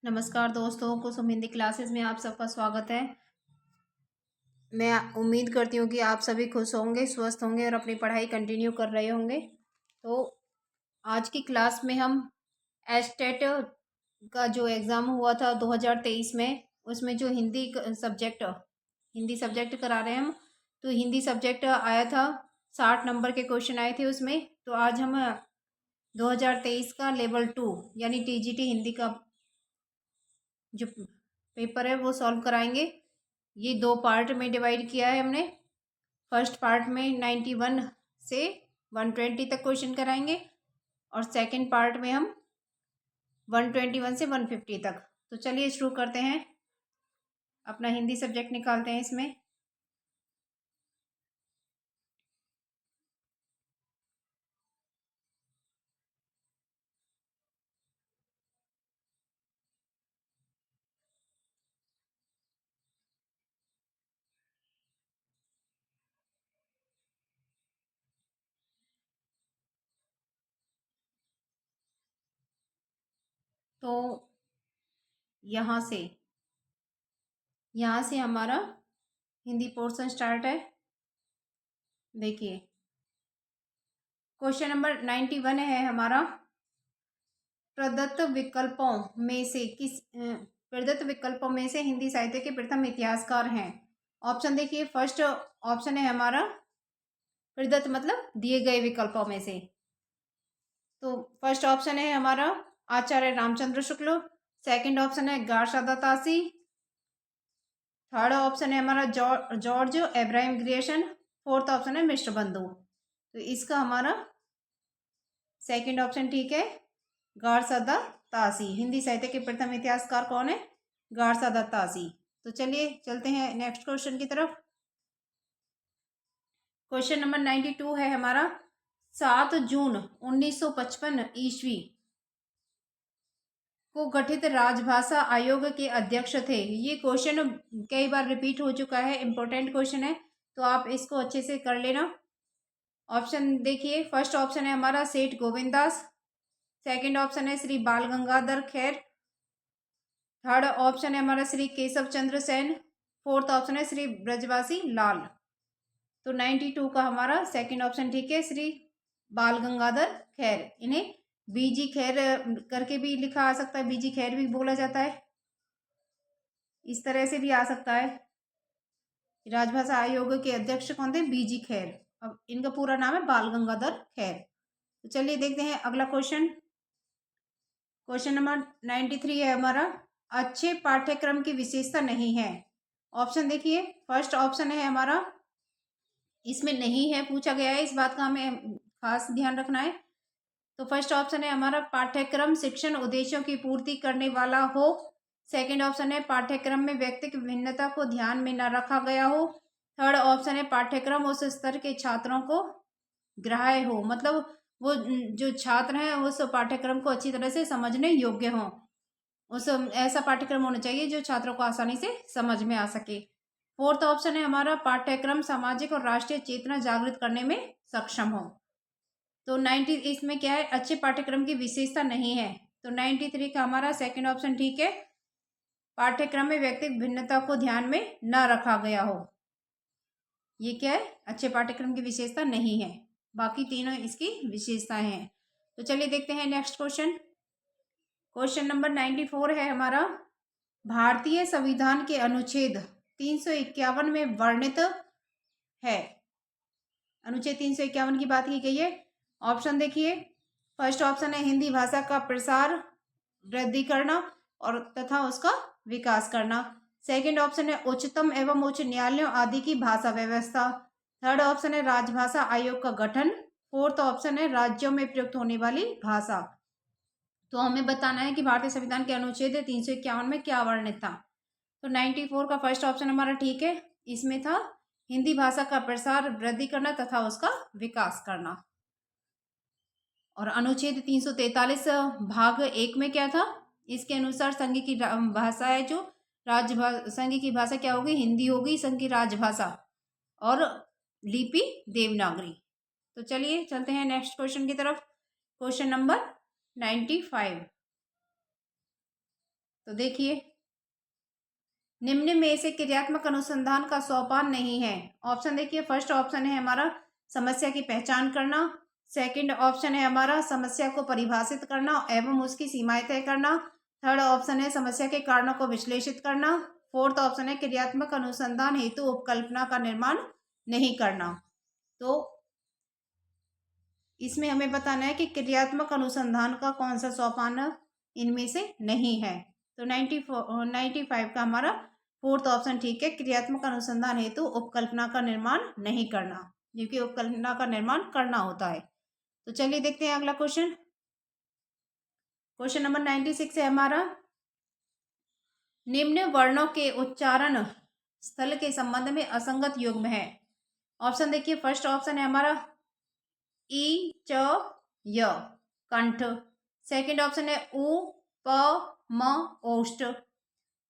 नमस्कार दोस्तों, कुसुम हिंदी क्लासेस में आप सबका स्वागत है। मैं उम्मीद करती हूँ कि आप सभी खुश होंगे, स्वस्थ होंगे और अपनी पढ़ाई कंटिन्यू कर रहे होंगे। तो आज की क्लास में हम एस्टेट का जो एग्ज़ाम हुआ था 2023 में, उसमें जो हिंदी सब्जेक्ट करा रहे हैं हम। तो हिंदी सब्जेक्ट आया था, 60 नंबर के क्वेश्चन आए थे उसमें। तो आज हम 2023 का लेवल 2 यानी टीजीटी हिंदी का जो पेपर है वो सॉल्व कराएंगे। ये दो पार्ट में डिवाइड किया है हमने। फर्स्ट पार्ट में 91 से 120 तक क्वेश्चन कराएंगे और सेकंड पार्ट में हम 121 से 150 तक। तो चलिए शुरू करते हैं, अपना हिंदी सब्जेक्ट निकालते हैं इसमें। तो यहाँ से हमारा हिंदी पोर्शन स्टार्ट है। देखिए, क्वेश्चन नंबर 91 है हमारा। प्रदत्त विकल्पों में से हिंदी साहित्य के प्रथम इतिहासकार हैं। ऑप्शन देखिए, फर्स्ट ऑप्शन है हमारा प्रदत्त मतलब दिए गए विकल्पों में से। तो फर्स्ट ऑप्शन है हमारा आचार्य रामचंद्र शुक्ल। सेकंड ऑप्शन है गारसादा तासी। थर्ड ऑप्शन है हमारा George Abraham Grierson. Fourth option है मिस्टर बंधु। तो इसका हमारा सेकंड ऑप्शन ठीक है, गारसादा तासी। हिंदी साहित्य के प्रथम इतिहासकार कौन है? गारसादा तासी। तो चलिए चलते हैं नेक्स्ट क्वेश्चन की तरफ। क्वेश्चन नंबर 92 है हमारा। 7 जून 1955 ईस्वी को गठित राजभाषा आयोग के अध्यक्ष थे। ये क्वेश्चन कई बार रिपीट हो चुका है, इंपॉर्टेंट क्वेश्चन है, तो आप इसको अच्छे से कर लेना। ऑप्शन देखिए, फर्स्ट ऑप्शन है हमारा सेठ गोविंददास। सेकंड ऑप्शन है श्री बाल गंगाधर खैर। थर्ड ऑप्शन है हमारा श्री केशव चंद्र सेन। फोर्थ ऑप्शन है श्री ब्रजवासी लाल। तो 92 का हमारा सेकंड ऑप्शन ठीक है, श्री बाल गंगाधर खैर। इन्हें बीजी खैर करके भी लिखा आ सकता है, बीजी खैर भी बोला जाता है, इस तरह से भी आ सकता है। राजभाषा आयोग के अध्यक्ष कौन थे? बीजी खैर। अब इनका पूरा नाम है बाल गंगाधर खैर। तो चलिए देखते हैं अगला क्वेश्चन। क्वेश्चन नंबर 93 है हमारा। अच्छे पाठ्यक्रम की विशेषता नहीं है। ऑप्शन देखिए, फर्स्ट ऑप्शन है हमारा, इसमें नहीं है पूछा गया है, इस बात का हमें खास ध्यान रखना है। तो फर्स्ट ऑप्शन है हमारा पाठ्यक्रम शिक्षण उद्देश्यों की पूर्ति करने वाला हो। सेकंड ऑप्शन है पाठ्यक्रम में व्यक्तिगत भिन्नता को ध्यान में न रखा गया हो। थर्ड ऑप्शन है पाठ्यक्रम उस स्तर के छात्रों को ग्राह्य हो, मतलब वो जो छात्र हैं उस पाठ्यक्रम को अच्छी तरह से समझने योग्य हों। उस ऐसा पाठ्यक्रम होना चाहिए जो छात्रों को आसानी से समझ में आ सके। फोर्थ ऑप्शन है हमारा पाठ्यक्रम सामाजिक और राष्ट्रीय चेतना जागृत करने में सक्षम हो। तो 90 इसमें क्या है, अच्छे पाठ्यक्रम की विशेषता नहीं है। तो 93 का हमारा सेकंड ऑप्शन ठीक है, पाठ्यक्रम में व्यक्तिगत भिन्नता को ध्यान में न रखा गया हो। ये क्या है, अच्छे पाठ्यक्रम की विशेषता नहीं है, बाकी तीनों इसकी विशेषताएं हैं। तो चलिए देखते हैं नेक्स्ट क्वेश्चन। क्वेश्चन नंबर 94 है हमारा। भारतीय संविधान के अनुच्छेद 351 में वर्णित है। अनुच्छेद 351 की बात की गई है। ऑप्शन देखिए, फर्स्ट ऑप्शन है हिंदी भाषा का प्रसार वृद्धि करना और तथा उसका विकास करना। सेकंड ऑप्शन है उच्चतम एवं उच्च न्यायालयों आदि की भाषा व्यवस्था। थर्ड ऑप्शन है राजभाषा आयोग का गठन। फोर्थ ऑप्शन है राज्यों में प्रयुक्त होने वाली भाषा। तो हमें बताना है कि भारतीय संविधान के अनुच्छेद 351 में क्या वर्णित था। तो 94 का फर्स्ट ऑप्शन हमारा ठीक है, इसमें था हिंदी भाषा का प्रसार वृद्धि करना तथा उसका विकास करना। और अनुच्छेद 343 भाग 1 में क्या था, इसके अनुसार संघ की भाषा है जो संघ की भाषा क्या होगी? हिंदी होगी, संघ की राजभाषा, और लिपि देवनागरी। तो चलिए चलते हैं नेक्स्ट क्वेश्चन की तरफ। Question number 95। तो देखिए, निम्न में से क्रियात्मक अनुसंधान का सोपान नहीं है। ऑप्शन देखिए, फर्स्ट ऑप्शन है हमारा समस्या की पहचान करना, सेकंड ऑप्शन है हमारा समस्या को परिभाषित करना एवं उसकी सीमाएं तय करना, थर्ड ऑप्शन है समस्या के कारणों को विश्लेषित करना, फोर्थ ऑप्शन है क्रियात्मक अनुसंधान हेतु उपकल्पना का निर्माण नहीं करना। तो इसमें हमें बताना है कि क्रियात्मक अनुसंधान का कौन सा सोपान इनमें से नहीं है। तो 95 का हमारा फोर्थ ऑप्शन ठीक है, क्रियात्मक अनुसंधान हेतु उपकल्पना का निर्माण नहीं करना, क्योंकि उपकल्पना का निर्माण करना होता है। तो चलिए देखते हैं अगला क्वेश्चन। क्वेश्चन नंबर 96 है हमारा, निम्न वर्णों के उच्चारण स्थल के संबंध में असंगत युग्म है। ऑप्शन देखिए, फर्स्ट ऑप्शन है हमारा ई च य कंठ, सेकंड ऑप्शन है उ प म ओष्ठ,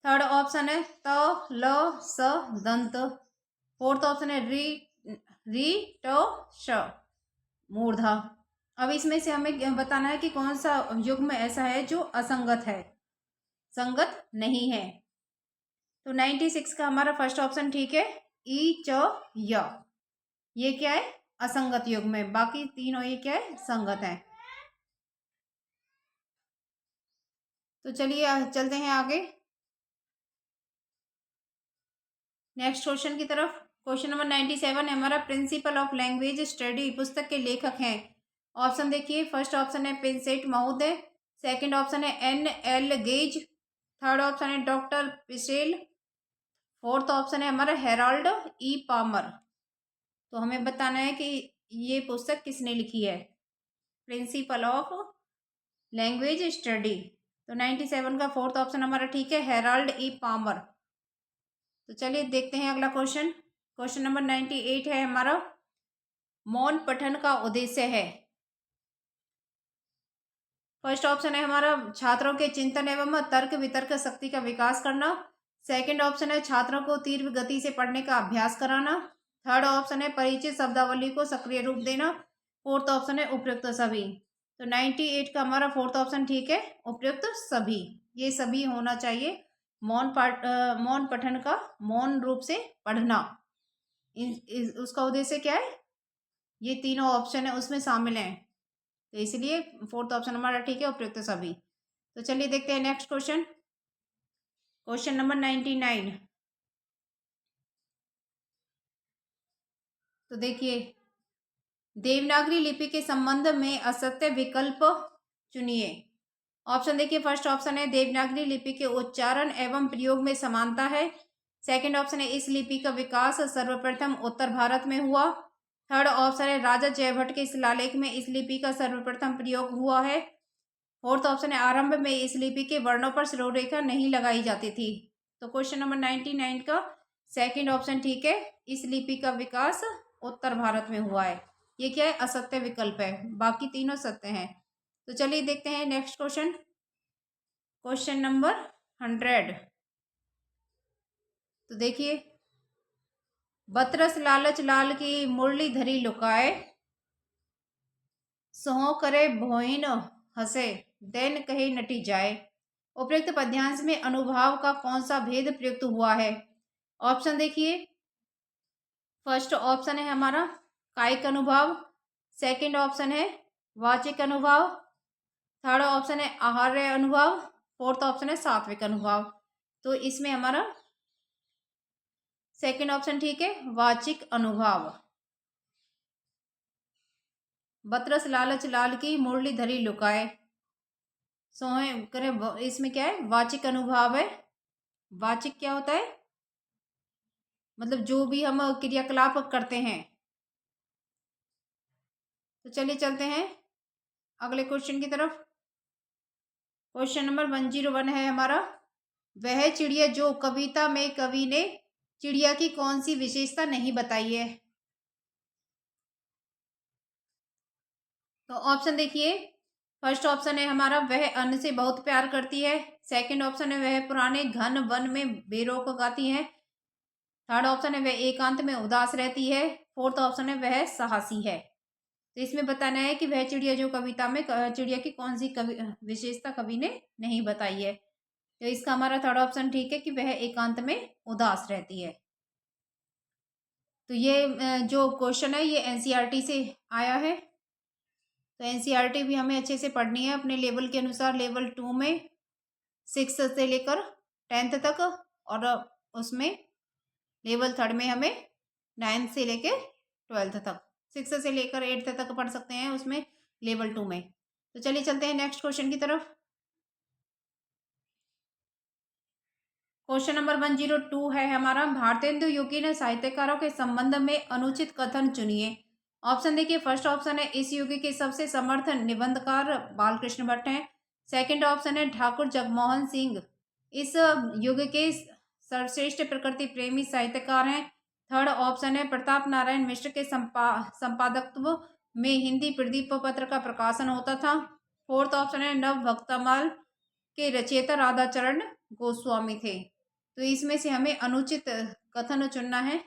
थर्ड ऑप्शन है त ल स दंत, फोर्थ ऑप्शन है री री ट श मूर्धा। अब इसमें से हमें बताना है कि कौन सा युग्म ऐसा है जो असंगत है, संगत नहीं है। तो 96 का हमारा फर्स्ट ऑप्शन ठीक है, ई च य, ये क्या है, असंगत युग्म है, बाकी तीनों ये क्या है, संगत है। तो चलिए चलते हैं आगे नेक्स्ट क्वेश्चन की तरफ। क्वेश्चन नंबर 97 है हमारा, प्रिंसिपल ऑफ लैंग्वेज स्टडी पुस्तक के लेखक हैं। ऑप्शन देखिए, फर्स्ट ऑप्शन है पिंसेट महोदय, सेकंड ऑप्शन है N L Gage, third option है डॉक्टर पिसेल, फोर्थ ऑप्शन है हमारा हेराल्ड ई पामर। तो हमें बताना है कि ये पुस्तक किसने लिखी है, प्रिंसिपल ऑफ लैंग्वेज स्टडी। तो 97 का फोर्थ ऑप्शन हमारा ठीक है, हेराल्ड ई पामर। तो चलिए देखते हैं अगला क्वेश्चन। क्वेश्चन नंबर 98 है हमारा, मौन पठन का उद्देश्य है। फर्स्ट ऑप्शन है हमारा छात्रों के चिंतन एवं तर्क वितर्क शक्ति का विकास करना, सेकंड ऑप्शन है छात्रों को तीव्र गति से पढ़ने का अभ्यास कराना, थर्ड ऑप्शन है परिचित शब्दावली को सक्रिय रूप देना, फोर्थ ऑप्शन है उपयुक्त सभी। तो 98 का हमारा फोर्थ ऑप्शन ठीक है, उपयुक्त सभी, ये सभी होना चाहिए। मौन पठन का मौन रूप से पढ़ना, उसका उद्देश्य क्या है, ये तीनों ऑप्शन है उसमें शामिल हैं, तो इसलिए फोर्थ ऑप्शन हमारा ठीक है, उपयुक्त सभी। तो चलिए देखते हैं नेक्स्ट क्वेश्चन। Question number 99। तो देखिए, देवनागरी लिपि के संबंध में असत्य विकल्प चुनिए। ऑप्शन देखिए, फर्स्ट ऑप्शन है देवनागरी लिपि के उच्चारण एवं प्रयोग में समानता है, सेकंड ऑप्शन है इस लिपि का विकास सर्वप्रथम उत्तर भारत में हुआ, थर्ड ऑप्शन है राजा जयभट्ट के शिलालेख में इस लिपि का सर्वप्रथम प्रयोग हुआ है, फोर्थ ऑप्शन है आरंभ में इस लिपि के वर्णों पर शिरोरेखा नहीं लगाई जाती थी। तो क्वेश्चन नंबर 99 का सेकंड ऑप्शन ठीक है, इस लिपि का विकास उत्तर भारत में हुआ है, ये क्या है, असत्य विकल्प है, बाकी तीनों सत्य हैं। तो चलिए देखते हैं नेक्स्ट क्वेश्चन। Question number 100। तो देखिए, बतरस लालच लाल की मुरली धरी लुकाए, सोह करे भोइन हंसे दैन कहे नटी जाए। उपयुक्त पद्यांश में अनुभाव का कौन सा भेद प्रयुक्त हुआ है। ऑप्शन देखिए, फर्स्ट ऑप्शन है हमारा कायिक अनुभाव, सेकंड ऑप्शन है वाचिक अनुभाव, थर्ड ऑप्शन है आहार्य अनुभाव, फोर्थ ऑप्शन है सात्विक अनुभाव। तो इसमें हमारा सेकंड ऑप्शन ठीक है, वाचिक अनुभाव। बतरस लालच लाल की मुरली धरी लुकाए, सोहे करे, इसमें क्या है, वाचिक अनुभाव है। वाचिक क्या होता है, मतलब जो भी हम क्रियाकलाप करते हैं। तो चलिए चलते हैं अगले क्वेश्चन की तरफ। क्वेश्चन नंबर 101 है हमारा, वह चिड़िया जो कविता में कवि ने चिड़िया की कौन सी विशेषता नहीं बताई है। तो ऑप्शन देखिए, फर्स्ट ऑप्शन है हमारा वह अन्न से बहुत प्यार करती है, सेकंड ऑप्शन है वह पुराने घन वन में बेरोक गाती है, थर्ड ऑप्शन है वह एकांत में उदास रहती है, फोर्थ ऑप्शन है वह साहसी है। तो इसमें बताना है कि वह चिड़िया जो कविता में चिड़िया की कौन सी कवि विशेषता कवि ने नहीं बताई है। तो इसका हमारा थर्ड ऑप्शन ठीक है कि वह एकांत में उदास रहती है। तो ये जो क्वेश्चन है ये एनसीईआरटी से आया है। तो एनसीईआरटी भी हमें अच्छे से पढ़नी है अपने लेवल के अनुसार। लेवल 2 में 6 से लेकर 10th तक, और उसमें लेवल 3 में हमें 9th से लेकर 12th तक, 6 से लेकर 8th तक पढ़ सकते हैं उसमें लेवल 2 में। तो चलिए चलते हैं नेक्स्ट क्वेश्चन की तरफ। क्वेश्चन नंबर 102 है हमारा, भारतेंदु युगीन साहित्यकारों के संबंध में अनुचित कथन चुनिए। ऑप्शन देखिए, फर्स्ट ऑप्शन है इस युग के सबसे समर्थ निबंधकार बालकृष्ण भट्ट हैं। सेकंड ऑप्शन है ठाकुर जगमोहन सिंह इस युग के सर्वश्रेष्ठ प्रकृति प्रेमी साहित्यकार हैं। थर्ड ऑप्शन है प्रताप नारायण मिश्र के संपादकत्व में हिंदी प्रदीप पत्र का प्रकाशन होता था। फोर्थ ऑप्शन है नव भक्तमाल के रचयिता राधाचरण गोस्वामी थे। तो इसमें से हमें अनुचित कथन चुनना है।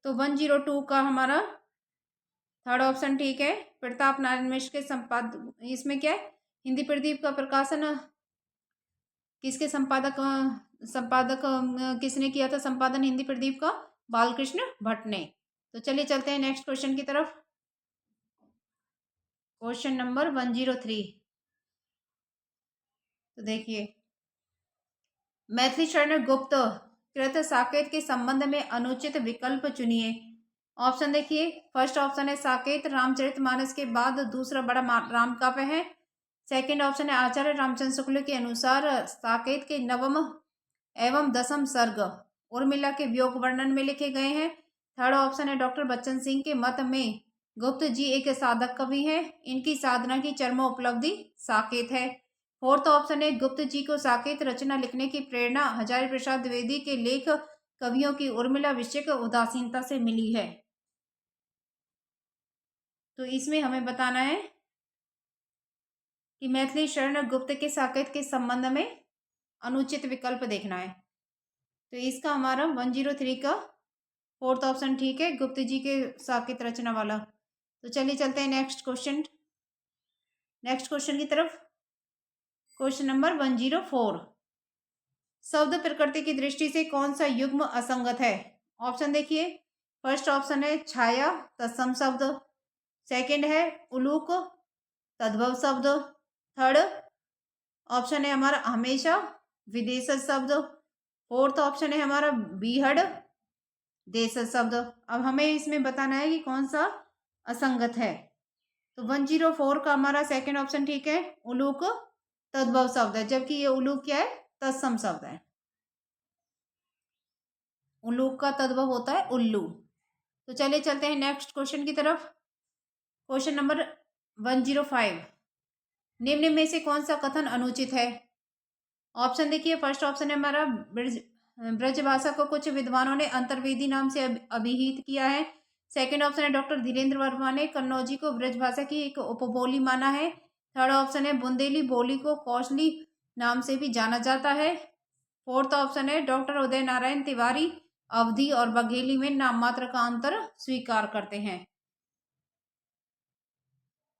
तो 102 का हमारा थर्ड ऑप्शन ठीक है, प्रताप नारायण मिश्र के इसमें क्या है, हिंदी प्रदीप का प्रकाशन किसके संपादक किसने किया था संपादन हिंदी प्रदीप का? बालकृष्ण भट्ट ने। तो चलिए चलते हैं नेक्स्ट क्वेश्चन की तरफ। Question number 103। तो देखिए, मैथिली शरण गुप्त कृत साकेत के संबंध में अनुचित विकल्प चुनिए। ऑप्शन देखिए, फर्स्ट ऑप्शन है साकेत रामचरितमानस के बाद दूसरा बड़ा राम काव्य है। सेकंड ऑप्शन है आचार्य रामचंद्र शुक्ल के अनुसार साकेत के नवम एवं दसम सर्ग उर्मिला के वियोग वर्णन में लिखे गए हैं। थर्ड ऑप्शन है डॉक्टर बच्चन सिंह के मत में गुप्त जी एक साधक कवि हैं, इनकी साधना की चरम उपलब्धि साकेत है। फोर्थ ऑप्शन है गुप्त जी को साकेत रचना लिखने की प्रेरणा हजारी प्रसाद द्विवेदी के लेख कवियों की उर्मिला विषयक उदासीनता से मिली है। तो इसमें हमें बताना है कि मैथिली शरण गुप्त के साकेत के संबंध में अनुचित विकल्प देखना है। तो इसका हमारा 103 का फोर्थ ऑप्शन ठीक है, गुप्त जी के साकेत रचना वाला। तो चलिए चलते हैं नेक्स्ट क्वेश्चन की तरफ। Question number 104। शब्द प्रकृति की दृष्टि से कौन सा युग्म असंगत है? ऑप्शन देखिए, फर्स्ट ऑप्शन है छाया तत्सम शब्द, सेकंड है उलूक तद्भव शब्द, थर्ड ऑप्शन है हमारा हमेशा विदेशज शब्द, फोर्थ ऑप्शन है हमारा बीहड़ देशज शब्द। अब हमें इसमें बताना है कि कौन सा असंगत है। तो 104 का हमारा सेकंड ऑप्शन ठीक है, उलूक तद्भव शब्द है, जबकि ये उलूक क्या है? तत्सम शब्द है। उलूक का तद्भव होता है उल्लू। तो चलिए चलते हैं नेक्स्ट क्वेश्चन की तरफ। Question number 105। निम्न में से कौन सा कथन अनुचित है? ऑप्शन देखिए, फर्स्ट ऑप्शन है हमारा ब्रजभाषा को कुछ विद्वानों ने अंतर्वेदी नाम से अभिहित किया है। सेकंड ऑप्शन है डॉक्टर धीरेन्द्र वर्मा ने कन्नौजी को ब्रजभाषा की एक उपबोली माना है। थर्ड ऑप्शन है बुंदेली बोली को कौशली नाम से भी जाना जाता है। फोर्थ ऑप्शन है डॉक्टर उदय नारायण तिवारी अवधी और बघेली में नाम मात्र का अंतर स्वीकार करते हैं।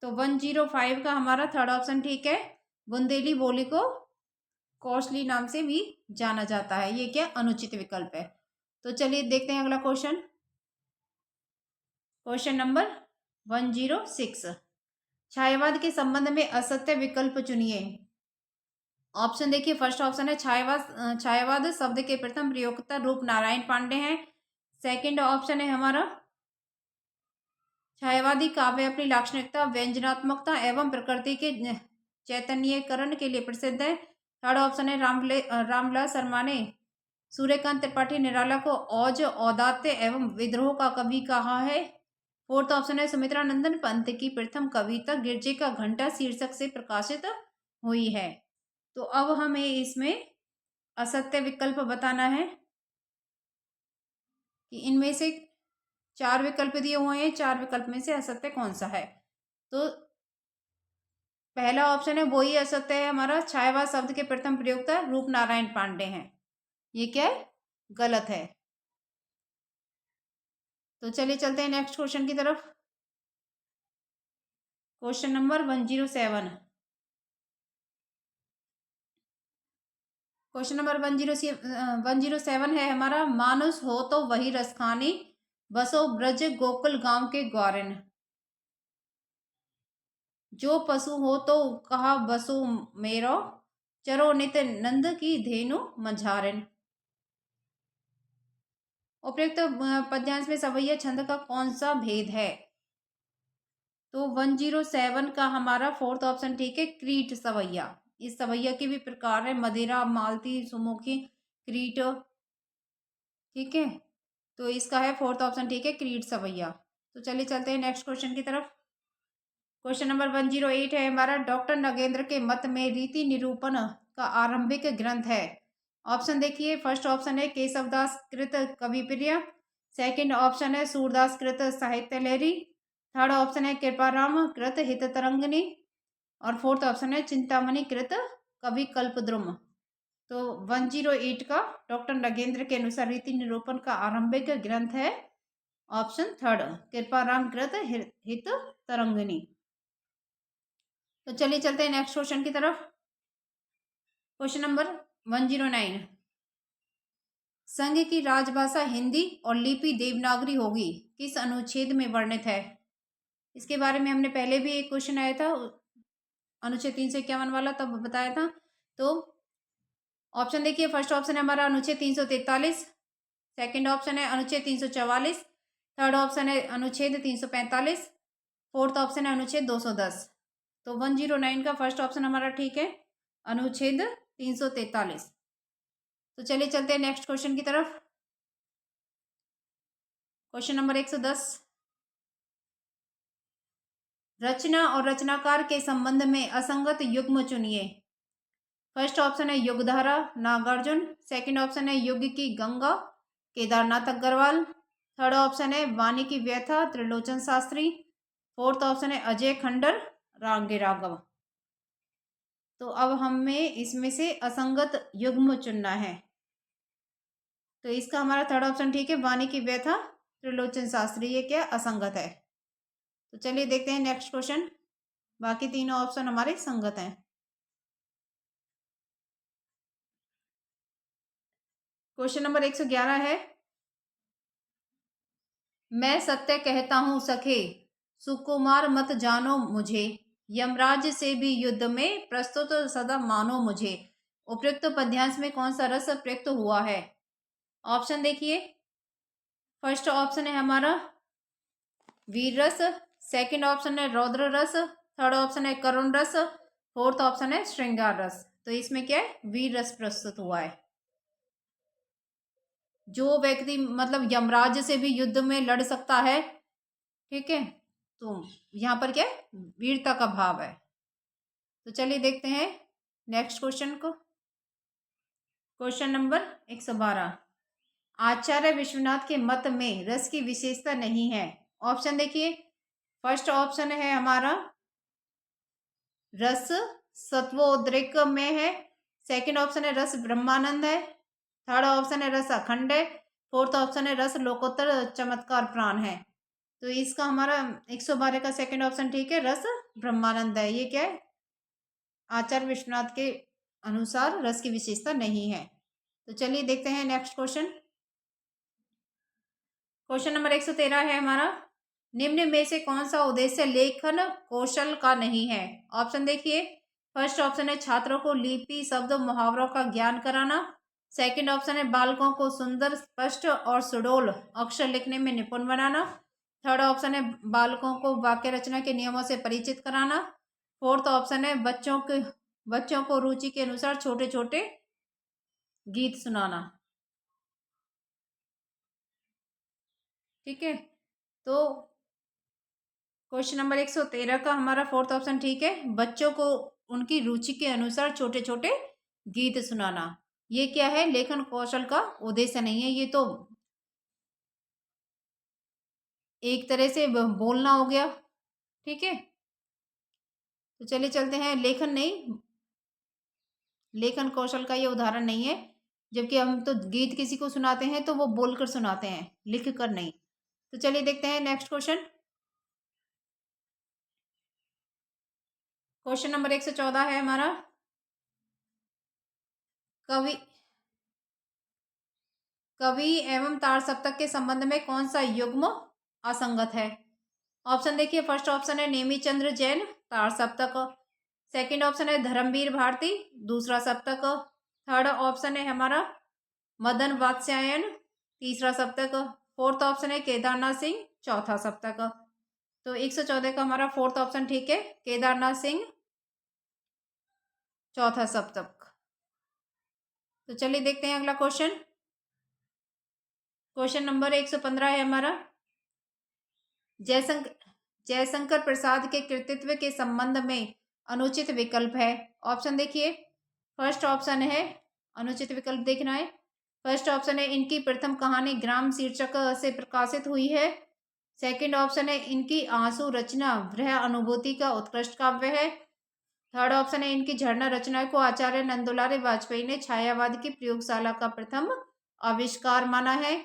तो 105 का हमारा थर्ड ऑप्शन ठीक है, बुंदेली बोली को कौशली नाम से भी जाना जाता है। ये क्या अनुचित विकल्प है। तो चलिए देखते हैं अगला क्वेश्चन। Question number 106। छायावाद के संबंध में असत्य विकल्प चुनिए। ऑप्शन देखिए, फर्स्ट ऑप्शन है छायावाद शब्द के प्रथम प्रयोगकर्ता रूप नारायण पांडे हैं। सेकंड ऑप्शन है हमारा छायावादी काव्य अपनी लाक्षणिकता व्यंजनात्मकता एवं प्रकृति के चैतन्यकरण के लिए प्रसिद्ध है। थर्ड ऑप्शन है रामलाल शर्मा ने सूर्यकांत त्रिपाठी निराला को औज औदात्य एवं विद्रोह का कवि कहा है। फोर्थ ऑप्शन है सुमित्रा नंदन पंत की प्रथम कविता गिरजे का घंटा शीर्षक से प्रकाशित हुई है। तो अब हमें इसमें असत्य विकल्प बताना है कि इनमें से 4 विकल्प दिए हुए हैं, 4 विकल्प में से असत्य कौन सा है। तो पहला ऑप्शन है वही असत्य है हमारा, छायावाद शब्द के प्रथम प्रयोक्ता रूप नारायण पांडे हैं। ये क्या है? गलत है। तो चलिए चलते हैं नेक्स्ट क्वेश्चन की तरफ। Question number 107। क्वेश्चन नंबर 107 है हमारा, मानुष हो तो वही रस खानी, बसो ब्रज गोकुल गांव के ग्वारिन। जो पशु हो तो कहा बसु मेरो, चरो नित नंद की धेनु मझारिन। उपयुक्त पद्यांश में सवैया छंद का कौन सा भेद है? तो 107 का हमारा फोर्थ ऑप्शन ठीक है, क्रीट सवैया। इस सवैया के भी प्रकार है, मदिरा, मालती, सुमुखी, क्रीट। ठीक है, तो इसका है फोर्थ ऑप्शन ठीक है, क्रीट सवैया। तो चलिए चलते हैं नेक्स्ट क्वेश्चन की तरफ। क्वेश्चन नंबर 108 है हमारा, डॉक्टर नगेंद्र के मत में रीति निरूपण का आरंभिक ग्रंथ है। ऑप्शन देखिए, फर्स्ट ऑप्शन है केशवदास कृत कविप्रिय, सेकंड ऑप्शन है सूरदास कृत साहित्य लहरी, थर्ड ऑप्शन है कृपाराम कृत हित तरंगिणी, और फोर्थ ऑप्शन है चिंतामणि कृत कवि कल्पद्रुम। तो 108 का डॉक्टर नगेंद्र के अनुसार रीति निरूपण का आरंभिक ग्रंथ है ऑप्शन थर्ड, कृपाराम कृत हित तरंगिणी। तो चलिए चलते हैं नेक्स्ट क्वेश्चन की तरफ। क्वेश्चन नंबर 109, संघ की राजभाषा हिंदी और लिपि देवनागरी होगी, किस अनुच्छेद में वर्णित है? इसके बारे में हमने पहले भी एक क्वेश्चन आया था, अनुच्छेद 351 वाला, तब बताया था। तो ऑप्शन देखिए, फर्स्ट ऑप्शन है हमारा अनुच्छेद 343, सेकंड ऑप्शन है अनुच्छेद 344, थर्ड ऑप्शन है अनुच्छेद 345, फोर्थ ऑप्शन है अनुच्छेद 210। तो 109 का फर्स्ट ऑप्शन हमारा ठीक है, अनुच्छेद 343। तो चलिए चलते हैं नेक्स्ट क्वेश्चन की तरफ। क्वेश्चन नंबर 110, रचना और रचनाकार के संबंध में असंगत युग्म चुनिए। फर्स्ट ऑप्शन है युगधारा नागार्जुन, सेकंड ऑप्शन है युग की गंगा केदारनाथ अग्रवाल, थर्ड ऑप्शन है वाणी की व्यथा त्रिलोचन शास्त्री, फोर्थ ऑप्शन है अजय खंडर रांगे राघव। तो अब हमें इसमें से असंगत युग्म चुनना है। तो इसका हमारा थर्ड ऑप्शन ठीक है, वाणी की व्यथा त्रिलोचन शास्त्री, ये क्या असंगत है। तो चलिए देखते हैं नेक्स्ट क्वेश्चन, बाकी तीनों ऑप्शन हमारे संगत हैं। क्वेश्चन नंबर 111 है, मैं सत्य कहता हूं सखे, सुकुमार मत जानो मुझे, यमराज से भी युद्ध में प्रस्तुत सदा मानो मुझे। उपयुक्त पद्यांश में कौन सा रस प्रयुक्त हुआ है? ऑप्शन देखिए, फर्स्ट ऑप्शन है हमारा वीर रस, सेकंड ऑप्शन है रौद्र रस, थर्ड ऑप्शन है करुण रस, फोर्थ ऑप्शन है श्रृंगार रस। तो इसमें क्या है, वीर रस प्रस्तुत हुआ है। जो व्यक्ति मतलब यमराज से भी युद्ध में लड़ सकता है, ठीक है, तो यहाँ पर क्या है, वीरता का भाव है। तो चलिए देखते हैं नेक्स्ट क्वेश्चन को। क्वेश्चन नंबर 112, आचार्य विश्वनाथ के मत में रस की विशेषता नहीं है। ऑप्शन देखिए, फर्स्ट ऑप्शन है हमारा रस सत्वोद्रेक में है, सेकंड ऑप्शन है रस ब्रह्मानंद है, थर्ड ऑप्शन है रस अखंड है, फोर्थ ऑप्शन है रस लोकोत्तर चमत्कार प्राण है। तो इसका हमारा 112 का सेकंड ऑप्शन ठीक है, रस ब्रह्मानंद है। ये क्या है, आचार्य विश्वनाथ के अनुसार रस की विशेषता नहीं है। तो चलिए देखते हैं नेक्स्ट क्वेश्चन। क्वेश्चन नंबर 113 है हमारा, निम्न में से कौन सा उद्देश्य लेखन कौशल का नहीं है? ऑप्शन देखिए, फर्स्ट ऑप्शन है छात्रों को लिपि शब्द मुहावरों का ज्ञान कराना, सेकंड ऑप्शन है बालकों को सुंदर स्पष्ट और सुडोल अक्षर लिखने में निपुण बनाना, थर्ड ऑप्शन है बालकों को वाक्य रचना के नियमों से परिचित कराना, फोर्थ ऑप्शन है बच्चों को रुचि के अनुसार छोटे छोटे गीत सुनाना। ठीक है, तो क्वेश्चन नंबर 113 का हमारा फोर्थ ऑप्शन ठीक है, बच्चों को उनकी रुचि के अनुसार छोटे छोटे गीत सुनाना। ये क्या है, लेखन कौशल का उद्देश्य नहीं है, ये तो एक तरह से बोलना हो गया। ठीक है, तो चलिए चलते हैं, लेखन नहीं, लेखन कौशल का ये उदाहरण नहीं है। जबकि हम तो गीत किसी को सुनाते हैं तो वो बोलकर सुनाते हैं, लिख कर नहीं। तो चलिए देखते हैं नेक्स्ट क्वेश्चन। क्वेश्चन नंबर 114 है हमारा, कवि कवि एवं तार सप्तक के संबंध में कौन सा युग्म असंगत है? ऑप्शन देखिए, फर्स्ट ऑप्शन है नेमीचंद्र जैन, तार सप्तक। सेकंड ऑप्शन है धर्मवीर भारती, दूसरा सप्तक। थर्ड ऑप्शन है हमारा मदन वात्स्यायन, तीसरा सप्तक। फोर्थ ऑप्शन है केदारनाथ सिंह, चौथा सप्तक। तो 114 का हमारा फोर्थ ऑप्शन ठीक है, केदारनाथ सिंह, चौथा सप्तक। तो चलिए देखते हैं अगला क्वेश्चन। क्वेश्चन नंबर 115 है हमारा, जयशंकर प्रसाद के कृतित्व के संबंध में अनुचित विकल्प है। ऑप्शन देखिए, फर्स्ट ऑप्शन है, अनुचित विकल्प देखना है। फर्स्ट ऑप्शन है इनकी प्रथम कहानी ग्राम शीर्षक से प्रकाशित हुई है। सेकंड ऑप्शन है इनकी आंसू रचना वृह अनुभूति का उत्कृष्ट काव्य है। थर्ड ऑप्शन है इनकी झरना रचना को आचार्य नंदुलारे वाजपेयी ने छायावाद की प्रयोगशाला का प्रथम आविष्कार माना है।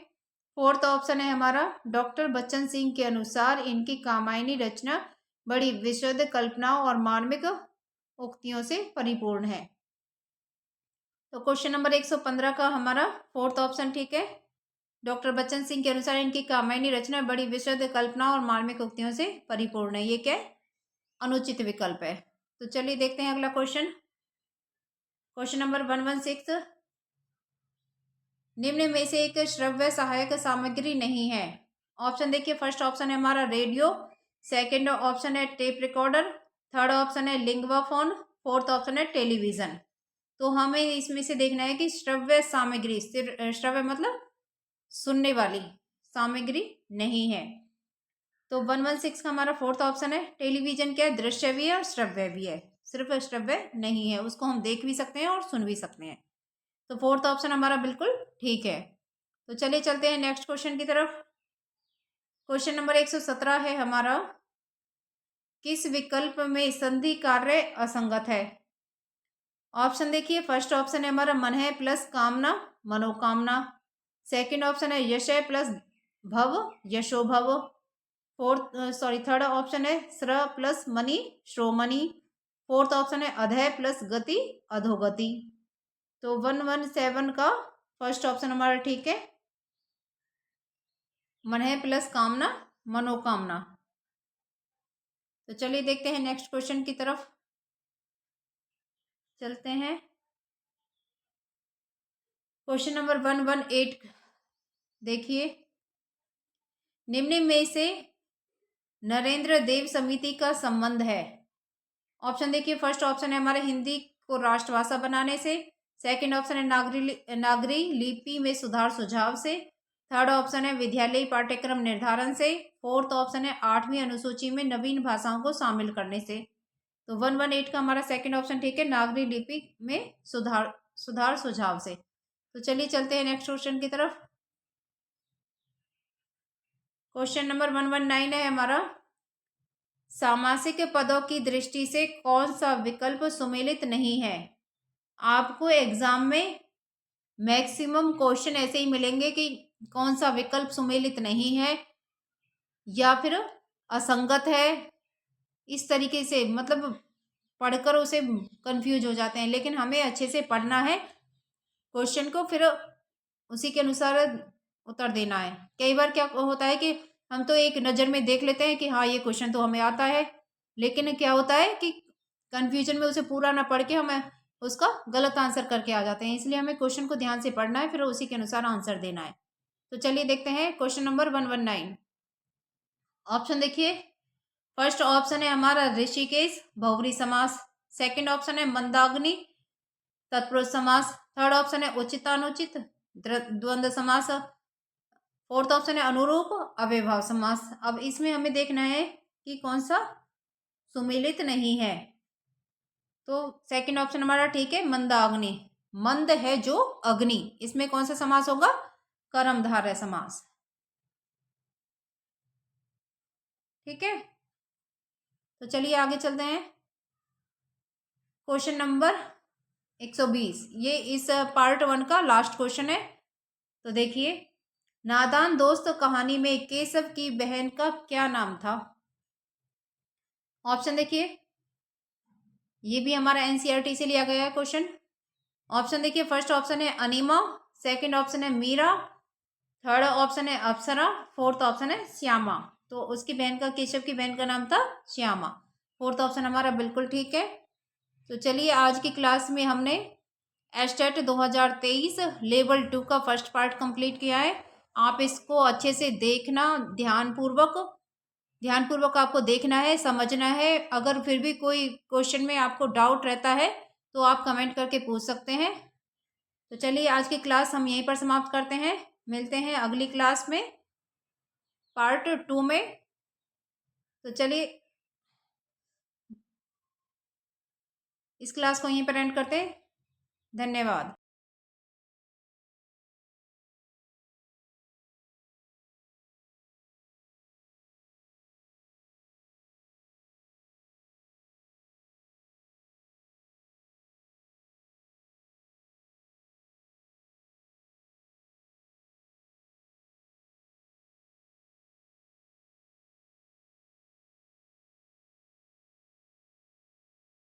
फोर्थ ऑप्शन है हमारा डॉक्टर बच्चन सिंह के अनुसार इनकी कामायनी रचना बड़ी विशुद्ध कल्पनाओं और मार्मिक उक्तियों से परिपूर्ण है। तो क्वेश्चन नंबर 115 का हमारा फोर्थ ऑप्शन ठीक है, डॉक्टर बच्चन सिंह के अनुसार इनकी कामायनी रचना बड़ी विशुद्ध कल्पना और मार्मिक उक्तियों से परिपूर्ण है। ये क्या है? अनुचित विकल्प है। तो चलिए देखते हैं अगला क्वेश्चन। क्वेश्चन नंबर 116, निम्न में से एक श्रव्य सहायक सामग्री नहीं है। ऑप्शन देखिए, फर्स्ट ऑप्शन है हमारा रेडियो, सेकंड ऑप्शन है टेप रिकॉर्डर, थर्ड ऑप्शन है लिंगवा फोन, फोर्थ ऑप्शन है टेलीविजन। तो हमें इसमें से देखना है कि श्रव्य सामग्री, श्रव्य मतलब सुनने वाली सामग्री नहीं है। तो 116 का हमारा फोर्थ ऑप्शन है। टेलीविजन क्या है? दृश्य भी है और श्रव्य भी है, सिर्फ श्रव्य नहीं है, उसको हम देख भी सकते हैं और सुन भी सकते हैं। तो फोर्थ ऑप्शन हमारा बिल्कुल ठीक है। तो चलिए चलते हैं नेक्स्ट क्वेश्चन की तरफ। क्वेश्चन नंबर 117 है हमारा, किस विकल्प में संधि कार्य असंगत है? ऑप्शन देखिए, फर्स्ट ऑप्शन है हमारा मन है प्लस कामना, मनोकामना। सेकंड ऑप्शन है यश है प्लस भव, यशोभव। थर्ड ऑप्शन है श्र प्लस मणि, श्रोमणि। फोर्थ ऑप्शन है अधय प्लस गति, अधोगति। तो 117 का फर्स्ट ऑप्शन हमारा ठीक है, मन है प्लस कामना, मनोकामना। तो चलिए देखते हैं नेक्स्ट क्वेश्चन की तरफ चलते हैं। क्वेश्चन नंबर 118 देखिए, निम्न में से नरेंद्र देव समिति का संबंध है। ऑप्शन देखिए, फर्स्ट ऑप्शन है हमारे हिंदी को राष्ट्रभाषा बनाने से, सेकंड ऑप्शन है नागरी लिपि में सुधार सुझाव से, थर्ड ऑप्शन है विद्यालयी पाठ्यक्रम निर्धारण से, फोर्थ ऑप्शन है 8वीं अनुसूची में नवीन भाषाओं को शामिल करने से। तो 118 का हमारा सेकंड ऑप्शन ठीक है, नागरी लिपि में सुधार सुझाव से। तो चलिए चलते हैं नेक्स्ट क्वेश्चन की तरफ। क्वेश्चन नंबर 119 है हमारा, सामासिक पदों की दृष्टि से कौन सा विकल्प सुमेलित नहीं है? आपको एग्जाम में मैक्सिमम क्वेश्चन ऐसे ही मिलेंगे कि कौन सा विकल्प सुमेलित नहीं है या फिर असंगत है, इस तरीके से मतलब पढ़कर उसे कंफ्यूज हो जाते हैं। लेकिन हमें अच्छे से पढ़ना है क्वेश्चन को, फिर उसी के अनुसार उत्तर देना है। कई बार क्या होता है कि हम तो एक नज़र में देख लेते हैं कि हाँ ये क्वेश्चन तो हमें आता है, लेकिन क्या होता है कि कंफ्यूजन में उसे पूरा ना पढ़ के हमें उसका गलत आंसर करके आ जाते हैं। इसलिए हमें क्वेश्चन को ध्यान से पढ़ना है, फिर उसी के अनुसार आंसर देना है। तो चलिए देखते हैं क्वेश्चन नंबर 119। ऑप्शन देखिए, फर्स्ट ऑप्शन है हमारा ऋषिकेश बहुव्रीहि समास, सेकंड ऑप्शन है मंदाग्नि तत्पुरुष समास, थर्ड ऑप्शन है उचितानुचित द्वंद्व समास, फोर्थ ऑप्शन है अनुरूप अव्ययभाव समास। अब इसमें हमें देखना है कि कौन सा सुमेलित नहीं है। तो सेकंड ऑप्शन हमारा ठीक है, मंदाग्नि, मंद है जो अग्नि, इसमें कौन सा समास होगा? कर्मधारय समास। ठीक है, तो चलिए आगे चलते हैं। क्वेश्चन नंबर 120, ये इस पार्ट 1 का लास्ट क्वेश्चन है। तो देखिए, नादान दोस्त कहानी में केशव की बहन का क्या नाम था? ऑप्शन देखिए, ये भी हमारा एनसीईआरटी से लिया गया है क्वेश्चन। ऑप्शन देखिए, फर्स्ट ऑप्शन है अनीमा, सेकंड ऑप्शन है मीरा, थर्ड ऑप्शन है अप्सरा, फोर्थ ऑप्शन है श्यामा। तो उसकी बहन का, केशव की बहन का नाम था श्यामा। फोर्थ ऑप्शन हमारा बिल्कुल ठीक है। तो चलिए आज की क्लास में हमने एस्टेट 2023 लेवल 2 का फर्स्ट पार्ट कंप्लीट किया है। आप इसको अच्छे से देखना, ध्यानपूर्वक आपको देखना है, समझना है। अगर फिर भी कोई क्वेश्चन में आपको डाउट रहता है तो आप कमेंट करके पूछ सकते हैं। तो चलिए आज की क्लास हम यहीं पर समाप्त करते हैं। मिलते हैं अगली क्लास में, पार्ट 2 में। तो चलिए इस क्लास को यहीं पर एंड करते हैं। धन्यवाद।